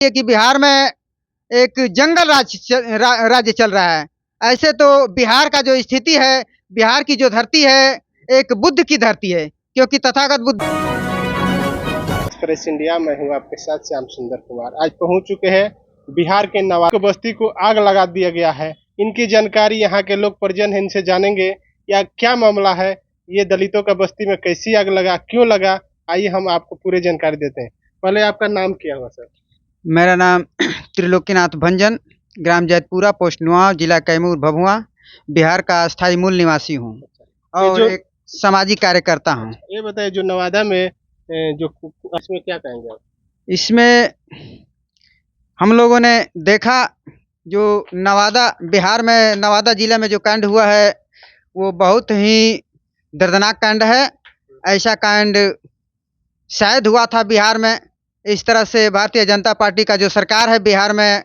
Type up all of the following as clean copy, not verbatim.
ये कि बिहार में एक जंगल राज्य चल रहा है। ऐसे तो बिहार का जो स्थिति है, बिहार की जो धरती है, एक बुद्ध की धरती है, क्योंकि तथागत बुद्ध। एक्सप्रेस इंडिया में हूँ आपके साथ श्याम सुंदर कुमार। आज पहुँच चुके हैं बिहार के नवादा बस्ती को आग लगा दिया गया है। इनकी जानकारी यहाँ के लोग परिजन हैं, इनसे जानेंगे या क्या मामला है, ये दलितों का बस्ती में कैसी आग लगा, क्यों लगा। आइए हम आपको पूरी जानकारी देते हैं। पहले आपका नाम क्या हुआ सर? मेरा नाम त्रिलोकीनाथ भंजन, ग्राम जैतपुरा, पोस्ट नुआव, जिला कैमूर, भभुआ, बिहार का स्थायी मूल निवासी हूँ और एक सामाजिक कार्यकर्ता हूँ। ये बताइए, जो नवादा में जो इसमें क्या कहेंगे आप? इसमें हम लोगों ने देखा, जो नवादा बिहार में नवादा जिला में जो कांड हुआ है, वो बहुत ही दर्दनाक कांड है। ऐसा कांड शायद हुआ था बिहार में। इस तरह से भारतीय जनता पार्टी का जो सरकार है बिहार में,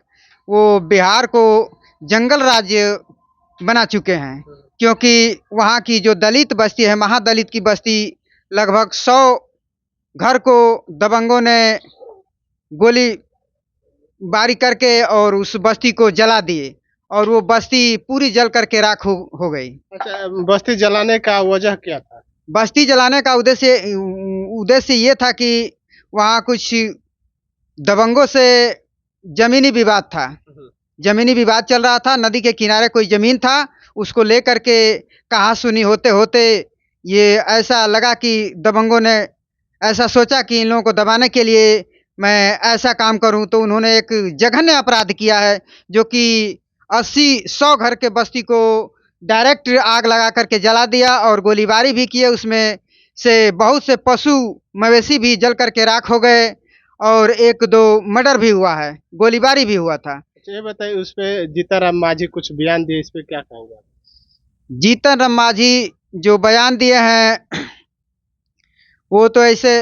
वो बिहार को जंगल राज्य बना चुके हैं, क्योंकि वहाँ की जो दलित बस्ती है, महादलित की बस्ती, लगभग 100 घर को दबंगों ने गोली बारी करके और उस बस्ती को जला दिए और वो बस्ती पूरी जल करके राख हो गई। अच्छा, बस्ती जलाने का वजह क्या था? बस्ती जलाने का उद्देश्य ये था कि वहाँ कुछ दबंगों से जमीनी विवाद था। जमीनी विवाद चल रहा था। नदी के किनारे कोई जमीन था, उसको लेकर के कहा सुनी होते होते ये ऐसा लगा कि दबंगों ने ऐसा सोचा कि इन लोगों को दबाने के लिए मैं ऐसा काम करूं, तो उन्होंने एक जघन्य अपराध किया है, जो कि 80-100 घर के बस्ती को डायरेक्ट आग लगा करके जला दिया और गोलीबारी भी किए। उसमें से बहुत से पशु मवेशी भी जल करके राख हो गए और 1-2 मर्डर भी हुआ है, गोलीबारी भी हुआ था। ये बताइए, उस पे जीतन मांझी कुछ बयान दिए, इस पे क्या कहेंगे आप? जीतन राम मांझी जो बयान दिए हैं, वो तो ऐसे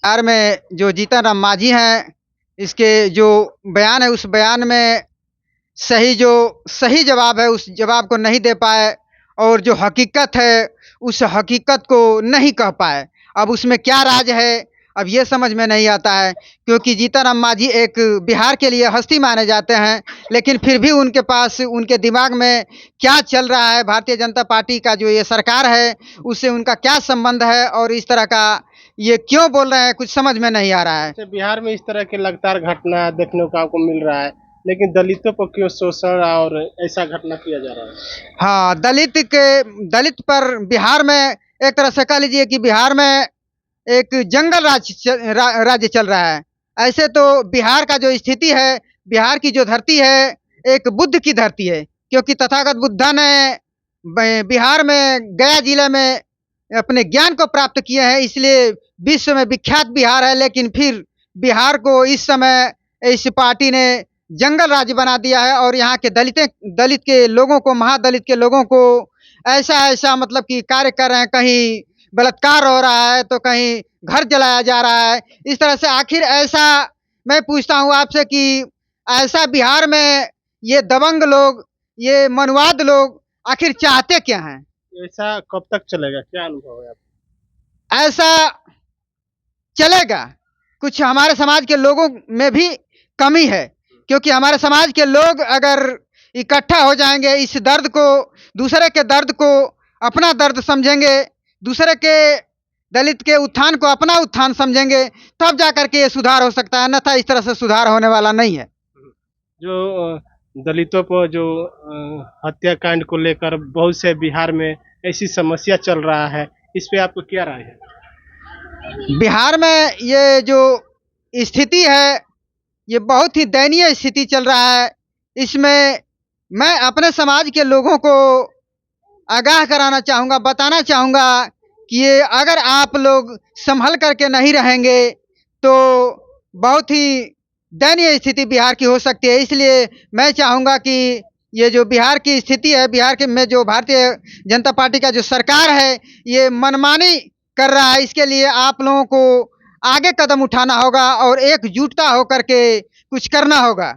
बिहार में जो जीतन राम मांझी हैं, इसके जो बयान है, उस बयान में सही जवाब है, उस जवाब को नहीं दे पाए और जो हकीकत है, उस हकीकत को नहीं कह पाए। अब उसमें क्या राज है, अब ये समझ में नहीं आता है, क्योंकि जीतन राम मांझी एक बिहार के लिए हस्ती माने जाते हैं, लेकिन फिर भी उनके पास, उनके दिमाग में क्या चल रहा है, भारतीय जनता पार्टी का जो ये सरकार है, उससे उनका क्या संबंध है और इस तरह का ये क्यों बोल रहे हैं, कुछ समझ में नहीं आ रहा है। बिहार में इस तरह के लगातार घटना देखने को आपको मिल रहा है, लेकिन दलितों पर क्यों शोषण और ऐसा घटना किया जा रहा है? हाँ, दलित पर बिहार में एक तरह से कह लीजिए कि बिहार में एक जंगल राज्य चल रहा है। ऐसे तो बिहार का जो स्थिति है, बिहार की जो धरती है, एक बुद्ध की धरती है, क्योंकि तथागत बुद्धा ने बिहार में गया जिले में अपने ज्ञान को प्राप्त किए हैं, इसलिए विश्व में विख्यात बिहार है। लेकिन फिर बिहार को इस समय इस पार्टी ने जंगल राज्य बना दिया है और यहाँ के दलित के लोगों को, महादलित के लोगों को ऐसा मतलब कि कार्य कर रहे हैं। कहीं बलात्कार हो रहा है, तो कहीं घर जलाया जा रहा है। इस तरह से आखिर ऐसा मैं पूछता हूँ आपसे कि ऐसा बिहार में ये दबंग लोग, ये मनुवाद लोग आखिर चाहते क्या हैं? ऐसा कब तक चलेगा, क्या अनुभव है आपका? ऐसा चलेगा, कुछ हमारे समाज के लोगों में भी कमी है, क्योंकि हमारे समाज के लोग अगर इकट्ठा हो जाएंगे, इस दर्द को, दूसरे के दर्द को अपना दर्द समझेंगे, दूसरे के दलित के उत्थान को अपना उत्थान समझेंगे, तब जाकर के ये सुधार हो सकता है, अन्यथा इस तरह से सुधार होने वाला नहीं है। जो दलितों पर जो हत्याकांड को लेकर बहुत से बिहार में ऐसी समस्या चल रहा है, इस पे आपको क्या राय है? बिहार में ये जो स्थिति है, ये बहुत ही दयनीय स्थिति चल रहा है। इसमें मैं अपने समाज के लोगों को आगाह कराना चाहूँगा, बताना चाहूँगा कि ये अगर आप लोग संभल करके नहीं रहेंगे, तो बहुत ही दयनीय स्थिति बिहार की हो सकती है। इसलिए मैं चाहूँगा कि ये जो बिहार की स्थिति है, बिहार के में जो भारतीय जनता पार्टी का जो सरकार है, ये मनमानी कर रहा है, इसके लिए आप लोगों को आगे कदम उठाना होगा और एकजुटता होकर के कुछ करना होगा।